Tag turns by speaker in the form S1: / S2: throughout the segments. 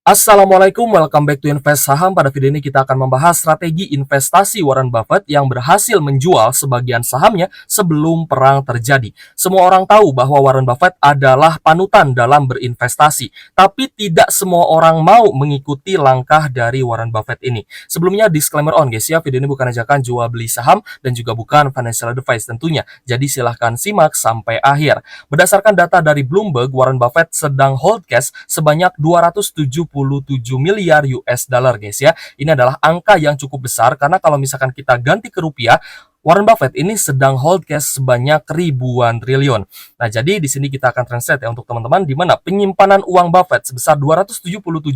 S1: Assalamualaikum, welcome back to Invest Saham. Pada video ini kita akan membahas strategi investasi Warren Buffett yang berhasil menjual sebagian sahamnya sebelum perang terjadi. Semua orang tahu bahwa Warren Buffett adalah panutan dalam berinvestasi, tapi tidak semua orang mau mengikuti langkah dari Warren Buffett ini. Sebelumnya disclaimer on guys ya, video ini bukan ajakan jual beli saham dan juga bukan financial advice tentunya. Jadi silahkan simak sampai akhir. Berdasarkan data dari Bloomberg, Warren Buffett sedang hold cash sebanyak 277 miliar US dollar guys ya. Ini adalah angka yang cukup besar karena kalau misalkan kita ganti ke rupiah, Warren Buffett ini sedang hold cash sebanyak ribuan triliun. Nah, jadi di sini kita akan translate ya untuk teman-teman di mana penyimpanan uang Buffett sebesar 277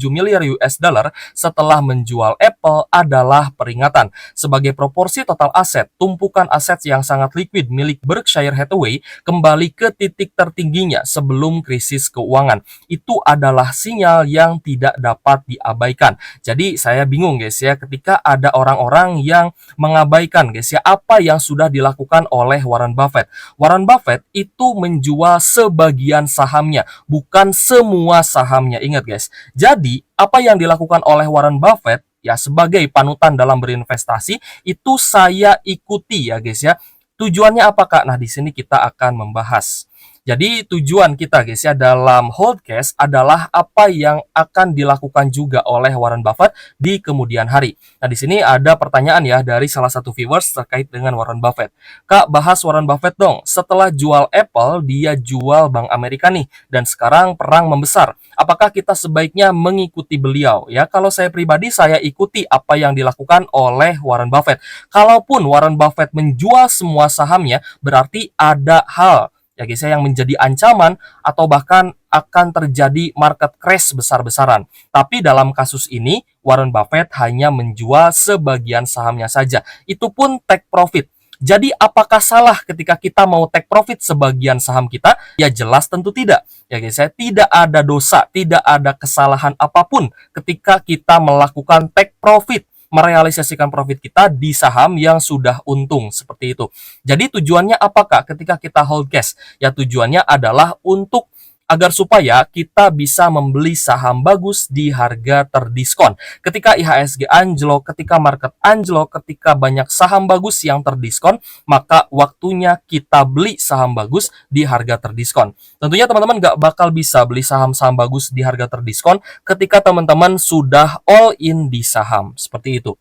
S1: miliar US dollar setelah menjual Apple adalah peringatan. Sebagai proporsi total aset, tumpukan aset yang sangat liquid milik Berkshire Hathaway kembali ke titik tertingginya sebelum krisis keuangan. Itu adalah sinyal yang tidak dapat diabaikan. Jadi saya bingung guys ya ketika ada orang-orang yang mengabaikan guys ya apa yang sudah dilakukan oleh Warren Buffett. Warren Buffett itu menjual sebagian sahamnya, bukan semua sahamnya. Ingat guys. Jadi apa yang dilakukan oleh Warren Buffett ya sebagai panutan dalam berinvestasi itu saya ikuti ya guys ya. Tujuannya apakah? Nah, di sini kita akan membahas. Jadi tujuan kita guys ya dalam hold cash adalah apa yang akan dilakukan juga oleh Warren Buffett di kemudian hari. Nah, di sini ada pertanyaan ya dari salah satu viewers terkait dengan Warren Buffett. Kak, bahas Warren Buffett dong. Setelah jual Apple, dia jual Bank Amerika nih dan sekarang perang membesar. Apakah kita sebaiknya mengikuti beliau? Ya, kalau saya pribadi saya ikuti apa yang dilakukan oleh Warren Buffett. Kalaupun Warren Buffett menjual semua sahamnya, berarti ada hal ya guys ya yang menjadi ancaman atau bahkan akan terjadi market crash besar-besaran. Tapi dalam kasus ini Warren Buffett hanya menjual sebagian sahamnya saja. Itu pun take profit. Jadi apakah salah ketika kita mau take profit sebagian saham kita? Ya jelas tentu tidak. Ya guys ya, tidak ada dosa, tidak ada kesalahan apapun ketika kita melakukan take profit, merealisasikan profit kita di saham yang sudah untung seperti itu. Jadi tujuannya apakah ketika kita hold cash? Ya tujuannya adalah untuk agar supaya kita bisa membeli saham bagus di harga terdiskon. Ketika IHSG anjlok, ketika market anjlok, ketika banyak saham bagus yang terdiskon, maka waktunya kita beli saham bagus di harga terdiskon. Tentunya teman-teman nggak bakal bisa beli saham-saham bagus di harga terdiskon ketika teman-teman sudah all in di saham. Seperti itu.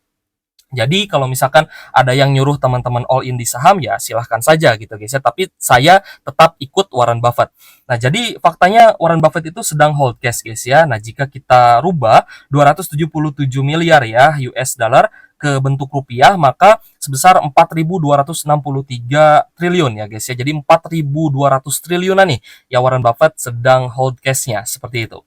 S1: Jadi kalau misalkan ada yang nyuruh teman-teman all in di saham ya silahkan saja gitu guys ya. Tapi saya tetap ikut Warren Buffett. Nah jadi faktanya Warren Buffett itu sedang hold cash guys ya. Nah jika kita rubah 277 miliar ya US dollar ke bentuk rupiah maka sebesar 4.263 triliun ya guys ya. Jadi 4.200 triliunan nih ya Warren Buffett sedang hold cashnya seperti itu.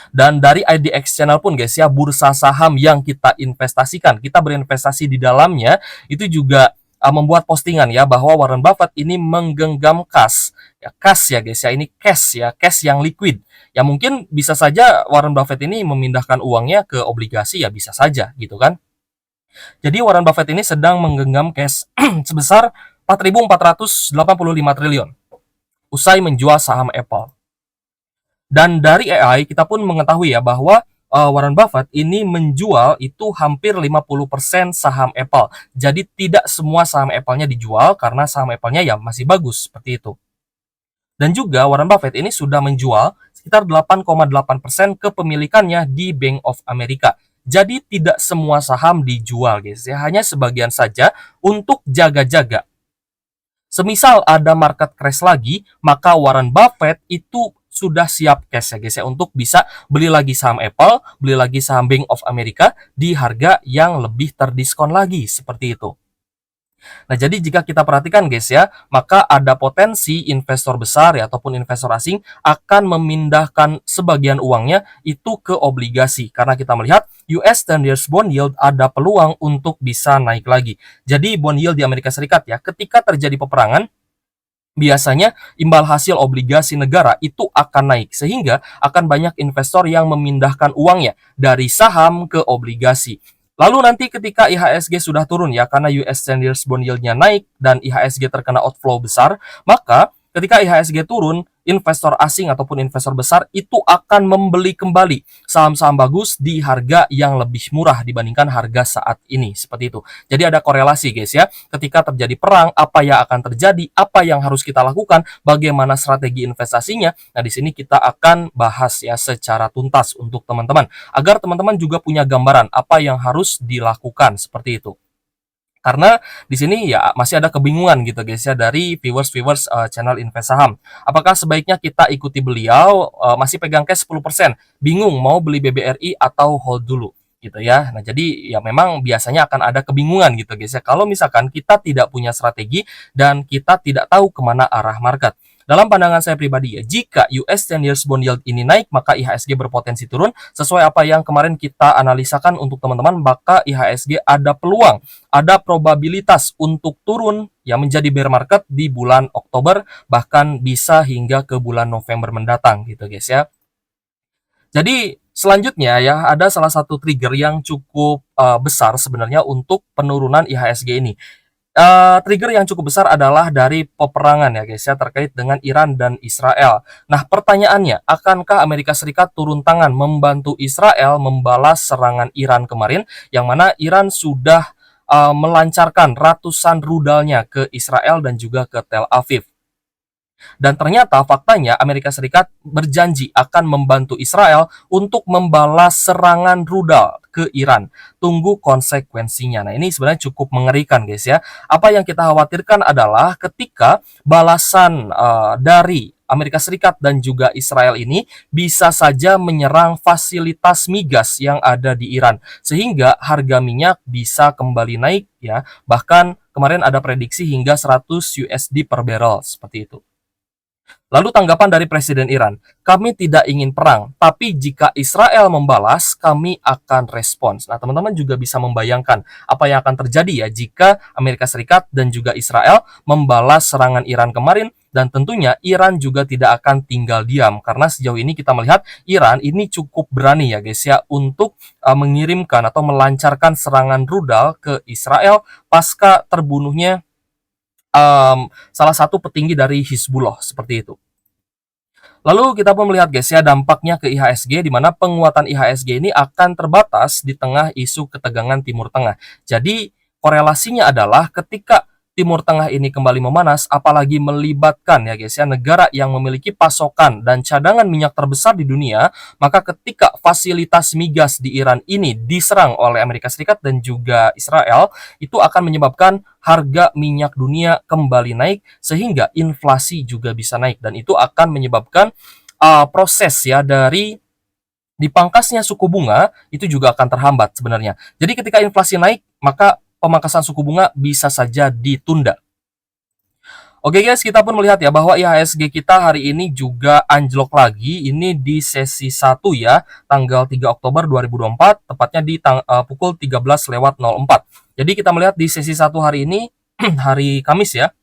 S1: Dan dari IDX Channel pun guys ya, bursa saham yang kita investasikan, kita berinvestasi di dalamnya, itu juga membuat postingan ya bahwa Warren Buffett ini menggenggam kas. Ya, kas ya guys ya, ini cash yang liquid. Ya mungkin bisa saja Warren Buffett ini memindahkan uangnya ke obligasi ya bisa saja gitu kan. Jadi Warren Buffett ini sedang menggenggam cash sebesar 4.485 triliun usai menjual saham Apple. Dan dari AI kita pun mengetahui ya bahwa Warren Buffett ini menjual itu hampir 50% saham Apple. Jadi tidak semua saham Apple-nya dijual karena saham Apple-nya ya masih bagus seperti itu. Dan juga Warren Buffett ini sudah menjual sekitar 8,8% kepemilikannya di Bank of America. Jadi tidak semua saham dijual guys ya, hanya sebagian saja untuk jaga-jaga. Semisal ada market crash lagi, maka Warren Buffett itu sudah siap cash ya guys ya untuk bisa beli lagi saham Apple, beli lagi saham Bank of America di harga yang lebih terdiskon lagi seperti itu. Nah, jadi jika kita perhatikan guys ya, maka ada potensi investor besar ya ataupun investor asing akan memindahkan sebagian uangnya itu ke obligasi karena kita melihat US 10 years bond yield ada peluang untuk bisa naik lagi. Jadi bond yield di Amerika Serikat ya, ketika terjadi peperangan biasanya imbal hasil obligasi negara itu akan naik sehingga akan banyak investor yang memindahkan uangnya dari saham ke obligasi. Lalu nanti ketika IHSG sudah turun ya karena US 10 years bond yield-nya naik dan IHSG terkena outflow besar, maka Ketika IHSG turun, investor asing ataupun investor besar itu akan membeli kembali saham-saham bagus di harga yang lebih murah dibandingkan harga saat ini. Seperti itu. Jadi ada korelasi guys ya. Ketika terjadi perang, apa yang akan terjadi, apa yang harus kita lakukan, bagaimana strategi investasinya. Nah, di sini kita akan bahas ya secara tuntas untuk teman-teman agar teman-teman juga punya gambaran apa yang harus dilakukan seperti itu. Karena di sini ya masih ada kebingungan gitu guys ya dari viewers channel Invest Saham. Apakah sebaiknya kita ikuti beliau masih pegang cash 10%, bingung mau beli BBRI atau hold dulu gitu ya. Nah, jadi ya memang biasanya akan ada kebingungan gitu guys ya. Kalau misalkan kita tidak punya strategi dan kita tidak tahu kemana arah market. Dalam pandangan saya pribadi ya, jika US 10 years bond yield ini naik, maka IHSG berpotensi turun. Sesuai apa yang kemarin kita analisakan untuk teman-teman, maka IHSG ada peluang, ada probabilitas untuk turun ya menjadi bear market di bulan Oktober, bahkan bisa hingga ke bulan November mendatang gitu guys ya. Jadi selanjutnya ya ada salah satu trigger yang cukup besar sebenarnya untuk penurunan IHSG ini. Trigger yang cukup besar adalah dari peperangan ya guys ya terkait dengan Iran dan Israel. Nah, pertanyaannya, akankah Amerika Serikat turun tangan membantu Israel membalas serangan Iran kemarin yang mana Iran sudah melancarkan ratusan rudalnya ke Israel dan juga ke Tel Aviv. Dan ternyata faktanya Amerika Serikat berjanji akan membantu Israel untuk membalas serangan rudal ke Iran. Tunggu konsekuensinya. Nah, ini sebenarnya cukup mengerikan guys ya. Apa yang kita khawatirkan adalah ketika balasan dari Amerika Serikat dan juga Israel ini bisa saja menyerang fasilitas migas yang ada di Iran sehingga harga minyak bisa kembali naik ya. Bahkan kemarin ada prediksi hingga 100 USD per barrel seperti itu. Lalu tanggapan dari Presiden Iran, kami tidak ingin perang, tapi jika Israel membalas, kami akan respons. Nah, teman-teman juga bisa membayangkan apa yang akan terjadi ya jika Amerika Serikat dan juga Israel membalas serangan Iran kemarin, dan tentunya Iran juga tidak akan tinggal diam, karena sejauh ini kita melihat Iran ini cukup berani ya guys ya, untuk mengirimkan atau melancarkan serangan rudal ke Israel pasca terbunuhnya salah satu petinggi dari Hizbullah seperti itu. Lalu kita pun melihat guys ya dampaknya ke IHSG di mana penguatan IHSG ini akan terbatas di tengah isu ketegangan Timur Tengah. Jadi korelasinya adalah ketika Timur Tengah ini kembali memanas, apalagi melibatkan ya guys ya negara yang memiliki pasokan dan cadangan minyak terbesar di dunia, maka ketika fasilitas migas di Iran ini diserang oleh Amerika Serikat dan juga Israel, itu akan menyebabkan harga minyak dunia kembali naik sehingga inflasi juga bisa naik, dan itu akan menyebabkan proses ya dari dipangkasnya suku bunga itu juga akan terhambat sebenarnya. Jadi ketika inflasi naik, maka pemangkasan suku bunga bisa saja ditunda. Oke guys, kita pun melihat ya bahwa IHSG kita hari ini juga anjlok lagi. Ini di sesi 1 ya, tanggal 3 Oktober 2024, tepatnya di pukul 13:04. Jadi kita melihat di sesi 1 hari ini, hari Kamis ya,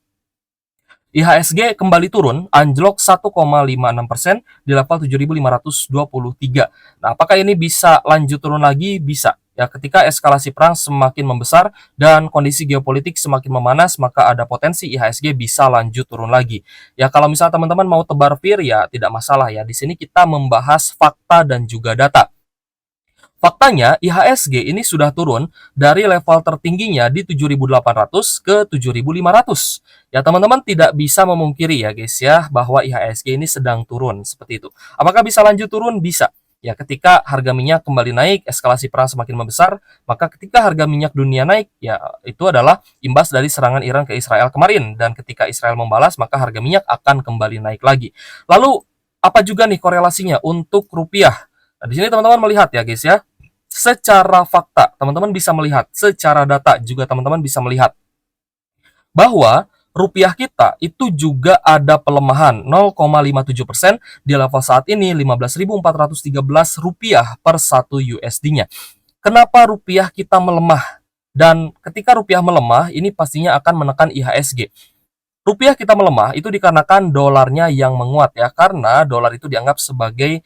S1: IHSG kembali turun, anjlok 1,56% di level 7.523. Nah, apakah ini bisa lanjut turun lagi? Bisa. Ya, ketika eskalasi perang semakin membesar dan kondisi geopolitik semakin memanas, maka ada potensi IHSG bisa lanjut turun lagi. Ya, kalau misalnya teman-teman mau tebar fear ya tidak masalah ya. Di sini kita membahas fakta dan juga data. Faktanya, IHSG ini sudah turun dari level tertingginya di 7.800 ke 7.500. Ya, teman-teman tidak bisa memungkiri ya guys ya, bahwa IHSG ini sedang turun seperti itu. Apakah bisa lanjut turun? Bisa. Ya, ketika harga minyak kembali naik, eskalasi perang semakin membesar, maka ketika harga minyak dunia naik, ya itu adalah imbas dari serangan Iran ke Israel kemarin. Dan ketika Israel membalas, maka harga minyak akan kembali naik lagi. Lalu, apa juga nih korelasinya untuk rupiah? Nah, di sini teman-teman melihat ya guys ya, secara fakta, teman-teman bisa melihat, secara data juga teman-teman bisa melihat bahwa rupiah kita itu juga ada pelemahan 0,57% di level saat ini 15.413 rupiah per 1 USD-nya. Kenapa rupiah kita melemah? Dan ketika rupiah melemah, ini pastinya akan menekan IHSG. Rupiah kita melemah itu dikarenakan dolarnya yang menguat ya, karena dolar itu dianggap sebagai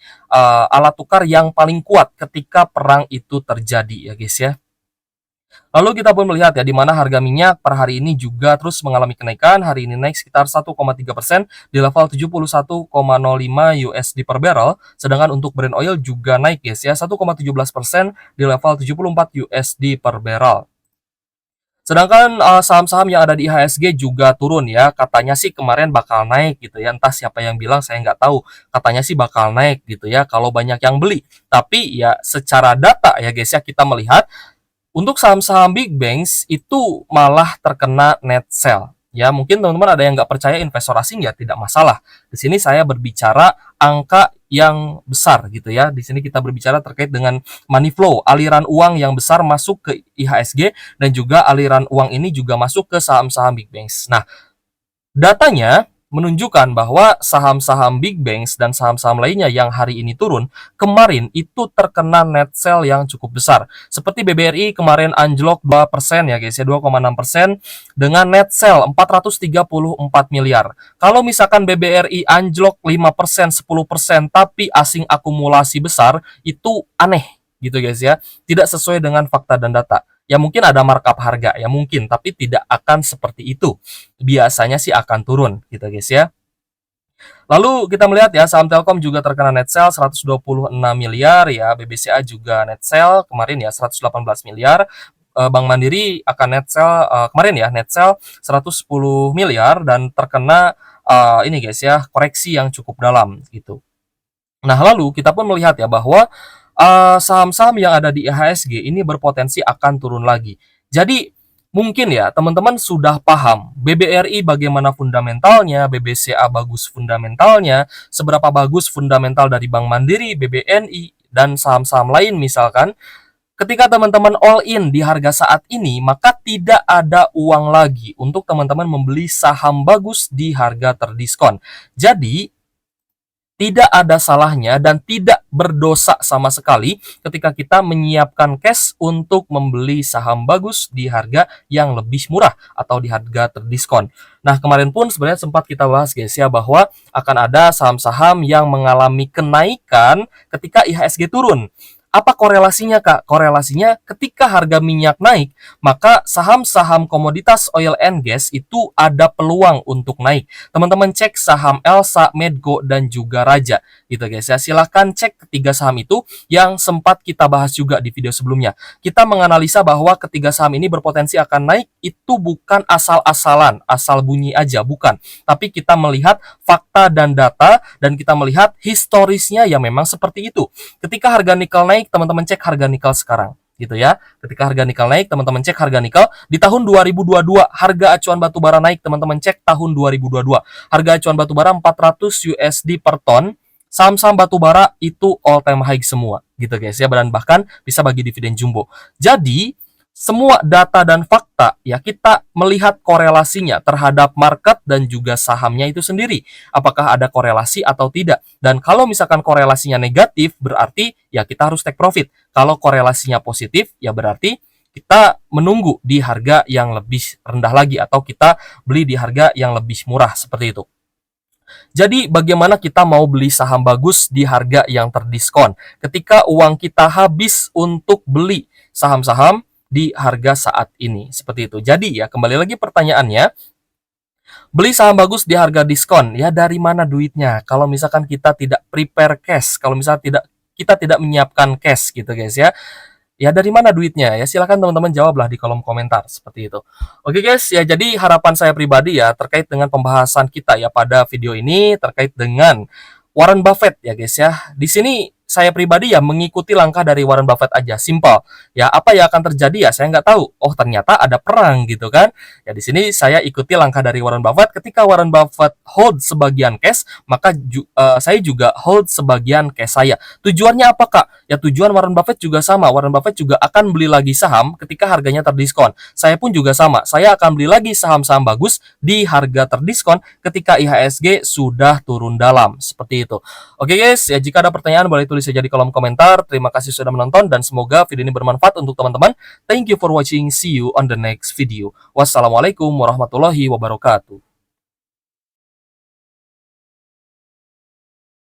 S1: alat tukar yang paling kuat ketika perang itu terjadi ya guys ya. Lalu kita pun melihat ya di mana harga minyak per hari ini juga terus mengalami kenaikan. Hari ini naik sekitar 1,3% di level 71,05 USD per barrel. Sedangkan untuk Brent oil juga naik guys ya 1,17% di level 74 USD per barrel. Sedangkan saham-saham yang ada di IHSG juga turun ya. Katanya sih kemarin bakal naik gitu ya. Entah siapa yang bilang saya nggak tahu. Katanya sih bakal naik gitu ya kalau banyak yang beli. Tapi ya secara data ya guys ya kita melihat untuk saham-saham big banks itu malah terkena net sell. Ya, mungkin teman-teman ada yang nggak percaya investor asing ya tidak masalah. Di sini saya berbicara angka yang besar gitu ya. Di sini kita berbicara terkait dengan money flow, aliran uang yang besar masuk ke IHSG dan juga aliran uang ini juga masuk ke saham-saham big banks. Nah, datanya menunjukkan bahwa saham-saham big banks dan saham-saham lainnya yang hari ini turun, kemarin itu terkena net sell yang cukup besar. Seperti BBRI kemarin anjlok 2% ya guys ya, 2,6% dengan net sell 434 miliar. Kalau misalkan BBRI anjlok 5%, 10% tapi asing akumulasi besar, itu aneh gitu guys ya. Tidak sesuai dengan fakta dan data. Ya mungkin ada markup harga, ya mungkin, tapi tidak akan seperti itu. Biasanya sih akan turun gitu guys ya. Lalu kita melihat ya saham Telkom juga terkena net sell 126 miliar ya, BBCA juga net sell kemarin ya 118 miliar. Bank Mandiri akan net sell kemarin ya net sell 110 miliar dan terkena ini guys ya koreksi yang cukup dalam gitu. Nah, lalu kita pun melihat ya bahwa saham-saham yang ada di IHSG ini berpotensi akan turun lagi. Jadi mungkin ya teman-teman sudah paham BBRI bagaimana fundamentalnya, BBCA bagus fundamentalnya, seberapa bagus fundamental dari Bank Mandiri, BBNI, dan saham-saham lain misalkan. Ketika teman-teman all in di harga saat ini, maka tidak ada uang lagi untuk teman-teman membeli saham bagus di harga terdiskon. Jadi, tidak ada salahnya dan tidak berdosa sama sekali ketika kita menyiapkan cash untuk membeli saham bagus di harga yang lebih murah atau di harga terdiskon. Nah, kemarin pun sebenarnya sempat kita bahas guys ya bahwa akan ada saham-saham yang mengalami kenaikan ketika IHSG turun. Apa korelasinya Kak? Korelasinya ketika harga minyak naik, maka saham-saham komoditas oil and gas itu ada peluang untuk naik. Teman-teman cek saham Elsa, Medco, dan juga Raja gitu guys ya. Silahkan cek ketiga saham itu yang sempat kita bahas juga di video sebelumnya. Kita menganalisa bahwa ketiga saham ini berpotensi akan naik itu bukan asal-asalan, asal bunyi aja, bukan. Tapi kita melihat fakta dan data dan kita melihat historisnya ya memang seperti itu. Ketika harga nikel naik, teman-teman cek harga nikel sekarang gitu ya. Ketika harga nikel naik, teman-teman cek harga nikel di tahun 2022, harga acuan batubara naik, teman-teman cek tahun 2022. Harga acuan batubara 400 USD per ton. Saham-saham batubara itu all time high semua gitu guys ya, dan bahkan bisa bagi dividen jumbo. Jadi semua data dan fakta ya kita melihat korelasinya terhadap market dan juga sahamnya itu sendiri. Apakah ada korelasi atau tidak? Dan kalau misalkan korelasinya negatif berarti ya kita harus take profit. Kalau korelasinya positif ya berarti kita menunggu di harga yang lebih rendah lagi atau kita beli di harga yang lebih murah seperti itu. Jadi bagaimana kita mau beli saham bagus di harga yang terdiskon ketika uang kita habis untuk beli saham-saham di harga saat ini seperti itu. Jadi ya kembali lagi pertanyaannya, beli saham bagus di harga diskon ya dari mana duitnya? Kalau misalkan kita tidak prepare cash, kalau misalnya kita tidak menyiapkan cash gitu guys ya. Ya dari mana duitnya? Ya silakan teman-teman jawablah di kolom komentar seperti itu. Oke guys, ya jadi harapan saya pribadi ya terkait dengan pembahasan kita ya pada video ini terkait dengan Warren Buffett ya guys ya. Di sini saya pribadi ya mengikuti langkah dari Warren Buffett aja, simple. Ya apa yang akan terjadi ya saya nggak tahu. Oh ternyata ada perang gitu kan. Ya di sini saya ikuti langkah dari Warren Buffett. Ketika Warren Buffett hold sebagian cash, maka saya juga hold sebagian cash saya. Tujuannya apa Kak? Ya tujuan Warren Buffett juga sama. Warren Buffett juga akan beli lagi saham ketika harganya terdiskon. Saya pun juga sama. Saya akan beli lagi saham-saham bagus di harga terdiskon ketika IHSG sudah turun dalam. Seperti itu. Oke guys, ya jika ada pertanyaan boleh tulis saja di kolom komentar. Terima kasih sudah menonton dan semoga video ini bermanfaat untuk teman-teman. Thank you for watching. See you on the next video. Wassalamualaikum warahmatullahi wabarakatuh.